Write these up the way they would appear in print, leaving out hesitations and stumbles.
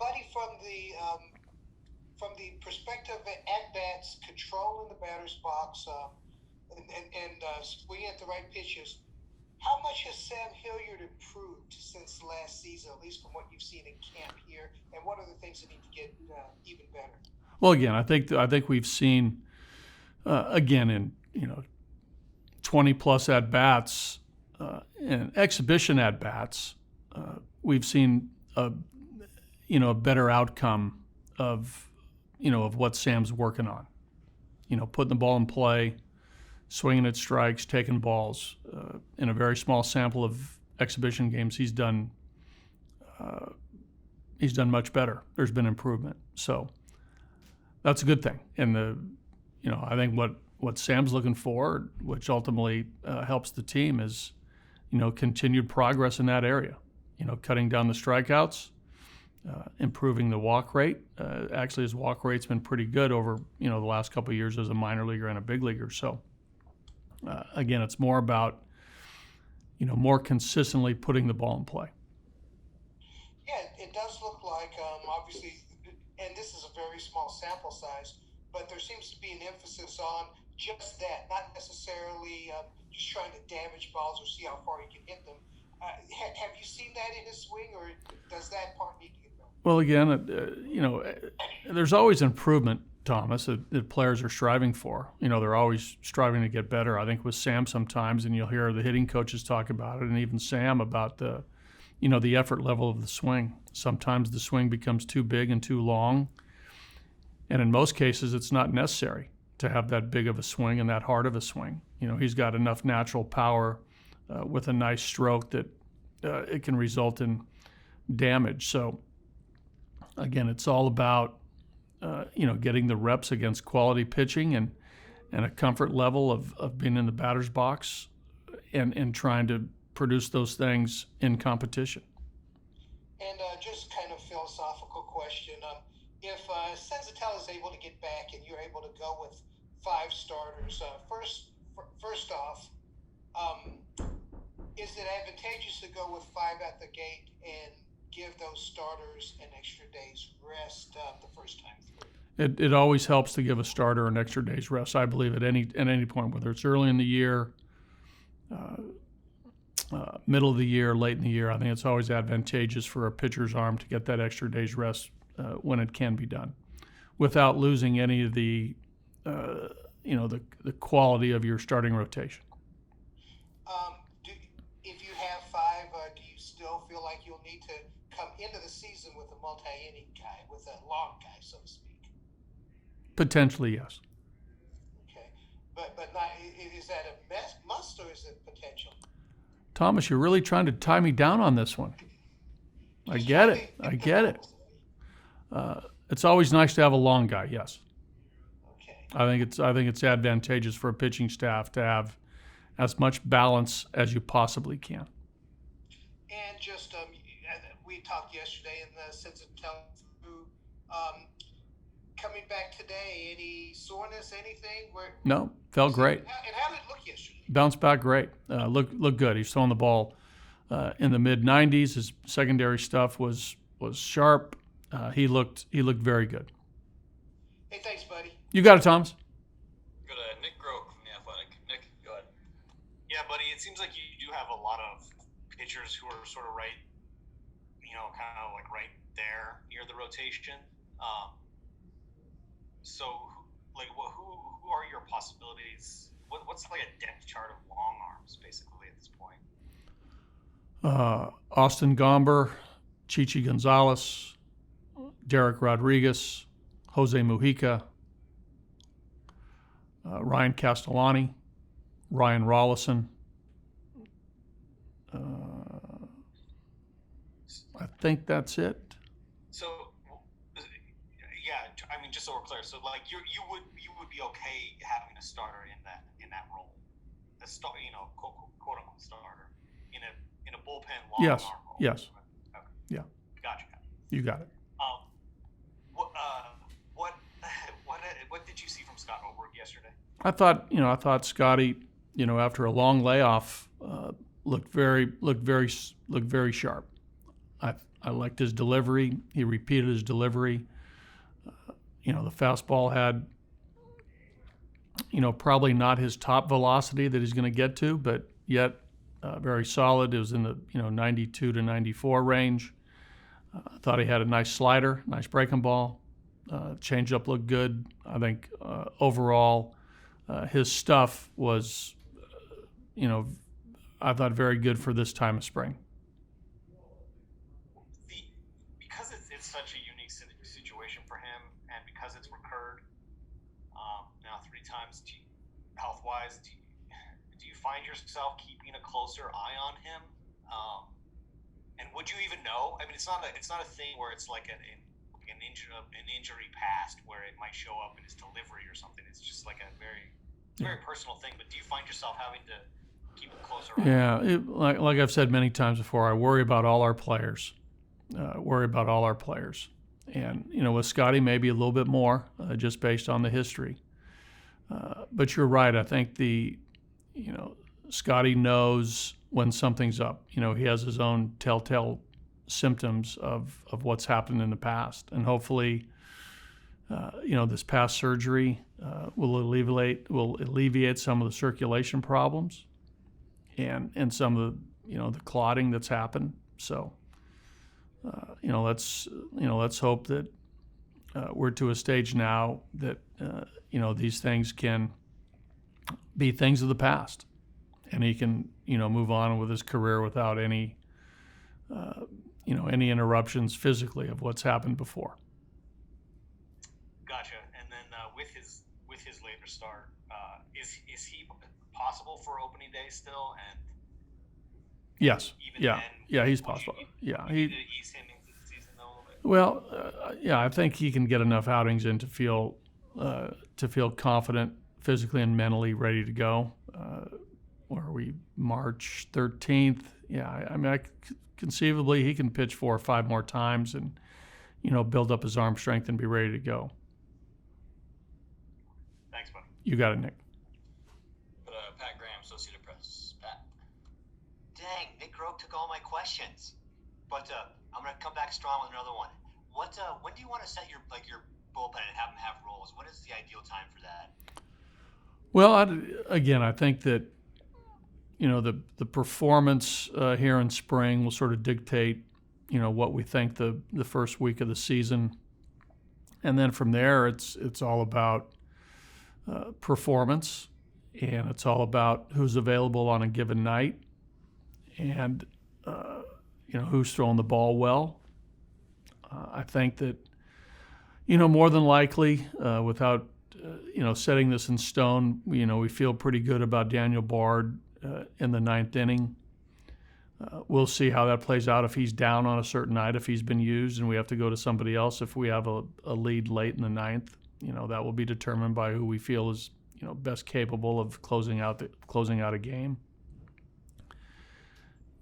Buddy, from the perspective of at bats, controlling the batter's box, and swinging at the right pitches, how much has Sam Hilliard improved since last season, at least from what you've seen in camp here, and what are the things that need to get even better? Well, again, I think we've seen again in 20 plus at bats and exhibition at bats, we've seen a better outcome of what Sam's working on. Putting the ball in play, swinging at strikes, taking balls. In a very small sample of exhibition games, he's done much better. There's been improvement, so that's a good thing. And I think what Sam's looking for, which ultimately helps the team, is continued progress in that area. Cutting down the strikeouts, improving the walk rate. Actually, his walk rate's been pretty good over the last couple of years as a minor leaguer and a big leaguer. So again, it's more about more consistently putting the ball in play. Yeah, it does look like obviously, and this is a very small sample size, but there seems to be an emphasis on just that, not necessarily just trying to damage balls or see how far you can hit them. Have you seen that in his swing, or does that part need to get better? Well, again, there's always improvement, Thomas, that players are striving for. They're always striving to get better. I think with Sam sometimes, and you'll hear the hitting coaches talk about it, and even Sam about the effort level of the swing. Sometimes the swing becomes too big and too long, and in most cases, it's not necessary to have that big of a swing and that hard of a swing. He's got enough natural power with a nice stroke that it can result in damage. So again, it's all about getting the reps against quality pitching and a comfort level of being in the batter's box and trying to produce those things in competition. And just kind of philosophical question: if Senzatella is able to get back and you're able to go with 5 starters, first off, is it advantageous to go with 5 at the gate and give those starters an extra day's rest the first time through? It always helps to give a starter an extra day's rest, I believe, at any point, whether it's early in the year, middle of the year, late in the year. I think it's always advantageous for a pitcher's arm to get that extra day's rest when it can be done, without losing any of the quality of your starting rotation. If you have 5, do you still feel like you'll need to come into the season with a multi-inning guy, with a long guy, so to speak? Potentially, yes. Okay, but not, is that a must, or is it potential? Thomas, you're really trying to tie me down on this one. I get it. It's always nice to have a long guy, yes. Okay. I think it's advantageous for a pitching staff to have as much balance as you possibly can. And just we talked yesterday in the sense of telling through coming back today. Any soreness, anything? No, felt great. And how did it look yesterday? Bounced back great. Looked good. He's throwing the ball in the mid 90s. His secondary stuff was sharp. He looked very good. Hey, thanks, buddy. You got it, Thomas. Go to Nick Grove from The Athletic. Nick, go ahead. Yeah, buddy, it seems like you do have a lot of pitchers who are sort of right, kind of like right there near the rotation. So, like, who are your possibilities? What's like a depth chart of long arms, basically, at this point? Austin Gomber, Chichi Gonzalez, Derek Rodriguez, Jose Mujica, Ryan Castellani, Ryan Rollison. I think that's it. So, yeah, I mean, just so we're clear, so like you would be okay having a starter in that role, quote unquote starter in a bullpen long arm role. Yes. Okay. Yeah. Gotcha. You got it. What did you see from Scott Oberg yesterday? I thought Scotty, after a long layoff, looked very sharp. I liked his delivery. He repeated his delivery. The fastball had, probably not his top velocity that he's going to get to, but yet very solid. It was in the 92 to 94 range. I thought he had a nice slider, nice breaking ball. Changeup looked good. I think overall his stuff was, I thought very good for this time of spring. Because it's such a unique situation for him, and because it's recurred now 3 times health-wise, do you find yourself keeping a closer eye on him? And would you even know? I mean, it's not a thing where it's like an injury past where it might show up in his delivery or something. It's just like a very personal thing. But do you find yourself having to keep a closer eye? Yeah, like I've said many times before, I worry about all our players. And with Scotty maybe a little bit more, just based on the history. But you're right. I think Scotty knows when something's up. He has his own telltale symptoms of what's happened in the past, and hopefully, this past surgery will alleviate some of the circulation problems, and some of the clotting that's happened. So, let's hope that we're to a stage now that these things can be things of the past, and he can move on with his career without any any interruptions physically of what's happened before. Gotcha. And then with his later start, is he possible for opening day still? And yes, then, he's possible. Yeah, he ease him into the season though a little bit. Well, I think he can get enough outings in to feel confident physically and mentally, ready to go. Where are we? March 13th. Yeah, I mean, conceivably he can pitch 4 or 5 more times and build up his arm strength and be ready to go. Thanks, buddy. You got it, Nick. Pat Graham, Associated Press. Pat. Dang, Nick Groke took all my questions. But I'm gonna come back strong with another one. When do you want to set your bullpen and have them have roles? When is the ideal time for that? Well, I think that the performance here in spring will sort of dictate what we think the first week of the season, and then from there it's all about performance, and it's all about who's available on a given night, and who's throwing the ball well. I think that more than likely, without setting this in stone, we feel pretty good about Daniel Bard in the 9th inning. We'll see how that plays out if he's down on a certain night, if he's been used and we have to go to somebody else. If we have a lead late in the 9th, that will be determined by who we feel is best capable of closing out a game.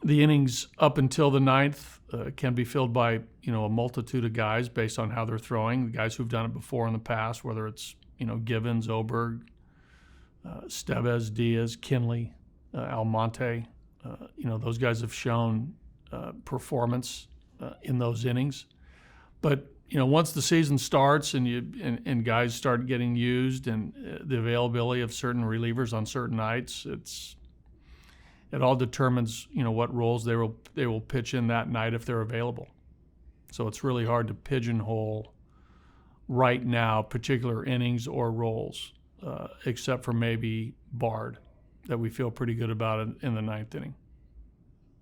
The innings up until the 9th can be filled by a multitude of guys based on how they're throwing. The guys who've done it before in the past, whether it's Givens, Oberg, Stevez, Diaz, Kinley, Almonte, those guys have shown performance in those innings. But once the season starts and guys start getting used, and the availability of certain relievers on certain nights, it all determines what roles they will pitch in that night if they're available. So it's really hard to pigeonhole right now particular innings or roles, except for maybe Bard, that we feel pretty good about in the 9th inning.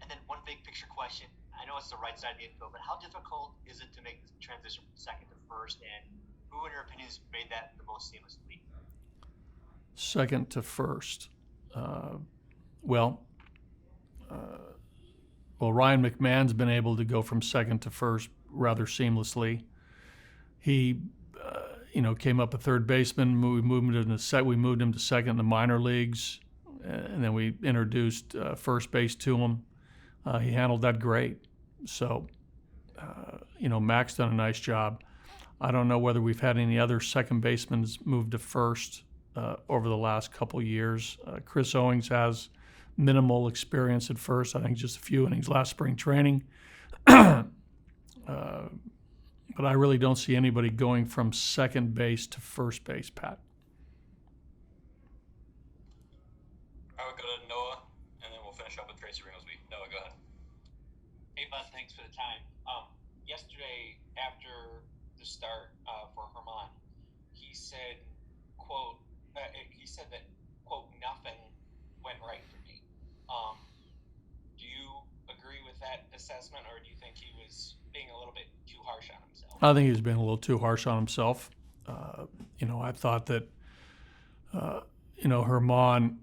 And then one big picture question. I know it's the right side of the infield, but how difficult is it to make the transition from second to first? And who, in your opinion, has made that the most seamlessly? Second to first. Ryan McMahon's been able to go from second to first rather seamlessly. He, came up a third baseman. We moved him to second in the minor leagues, and then we introduced first base to him. He handled that great. So, Mac's done a nice job. I don't know whether we've had any other second basemen move to first over the last couple years. Chris Owings has minimal experience at first. I think just a few innings last spring training. But I really don't see anybody going from second base to first base, Pat. I would go to Noah, and then we'll finish up with Tracy Ringolsby. Noah, go ahead. Hey, bud, thanks for the time. Yesterday, after the start for Herman, he said, quote, that, quote, nothing went right for me. Do you agree with that assessment, or do you think he was being a little bit too harsh on himself? I think he's been a little too harsh on himself. I thought that, Herman,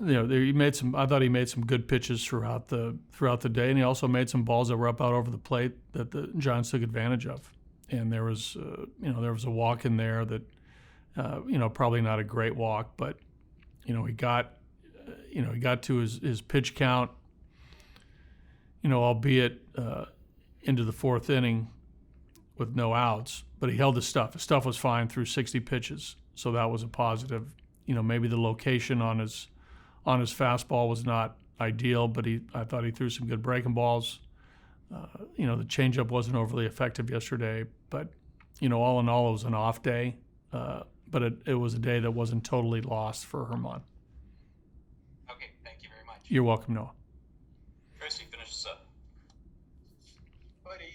he made some. I thought he made some good pitches throughout the day, and he also made some balls that were up out over the plate that the Giants took advantage of. And there was a walk in there that, probably not a great walk, but, he got to his pitch count, albeit into the fourth inning with no outs, but he held his stuff. His stuff was fine through 60 pitches, so that was a positive. Maybe the location on his fastball was not ideal, but I thought he threw some good breaking balls. The changeup wasn't overly effective yesterday, but all in all, it was an off day. But it was a day that wasn't totally lost for Herman. Okay, thank you very much. You're welcome, Noah. Tracy, finish this up. Buddy,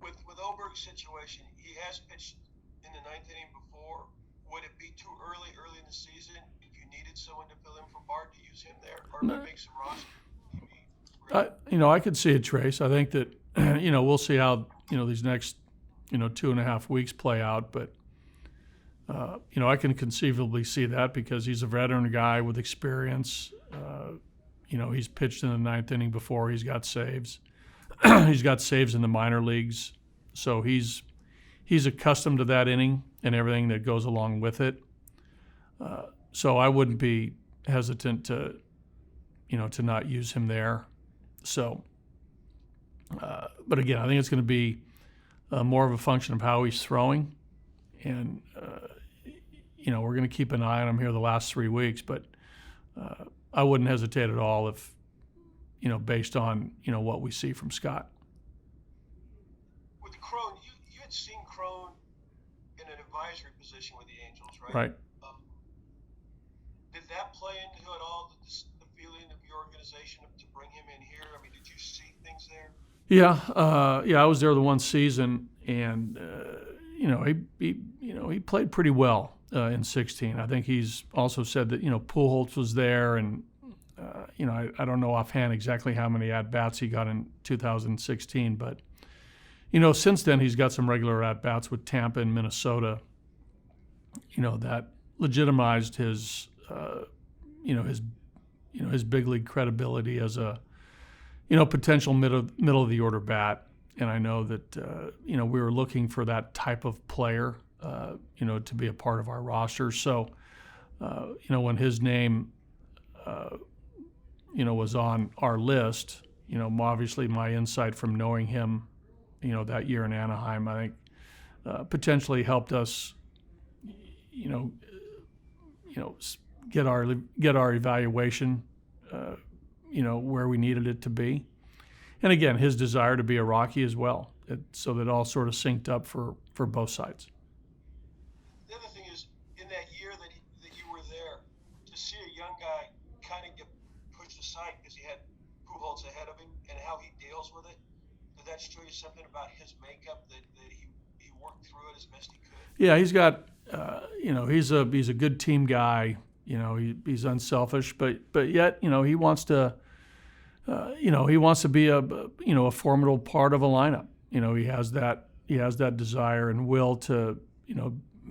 with Oberg's situation, he has pitched in the ninth inning before. Would it be too early in the season if you needed someone to fill in for Bart to use him there, or if he makes a roster? I could see it, Trace. I think that we'll see how these next 2.5 weeks play out, but I can conceivably see that because he's a veteran guy with experience. He's pitched in the ninth inning before. He's got saves. He's got saves in the minor leagues, so he's accustomed to that inning and everything that goes along with it. So I wouldn't be hesitant to not use him there. So, but again, I think it's going to be more of a function of how he's throwing, and we're going to keep an eye on him here the last 3 weeks. But I wouldn't hesitate at all if based on what we see from Scott. With Crone, you had seen Crone in an advisory position with the Angels, right? Right. Did that play into it all? The feeling of your organization to bring him in here? I mean, did you see things there? Yeah, I was there the one season, and he played pretty well in 16. I think he's also said that Pujols was there, and I don't know offhand exactly how many at bats he got in 2016, but since then he's got some regular at bats with Tampa and Minnesota. That legitimized his his big league credibility as a potential middle of the order bat. And I know that we were looking for that type of player to be a part of our roster. So when his name was on our list, obviously my insight from knowing him that year in Anaheim, I think potentially helped us get our evaluation where we needed it to be. And again, his desire to be a Rocky as well. So that all sort of synced up for both sides. The other thing is, in that year that you were there, to see a young guy kind of get pushed aside because he had Pujols ahead of him and how he deals with it, did that show you something about his makeup that he worked through it as best he could? Yeah, he's got, he's a good team guy. He's unselfish, but yet, he wants to, be a formidable part of a lineup. He has that desire and will to,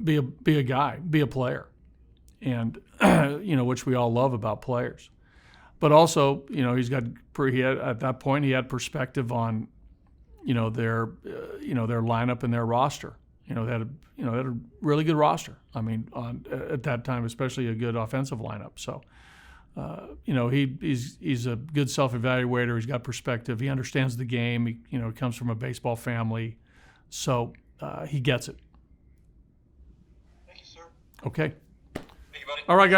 be a guy, be a player, and which we all love about players. But also, at that point he had perspective on, their lineup and their roster. They had a really good roster. I mean, at that time, especially a good offensive lineup. So, he's a good self-evaluator. He's got perspective. He understands the game. He comes from a baseball family, so he gets it. Thank you, sir. Okay. Thank you, buddy. All right, guys.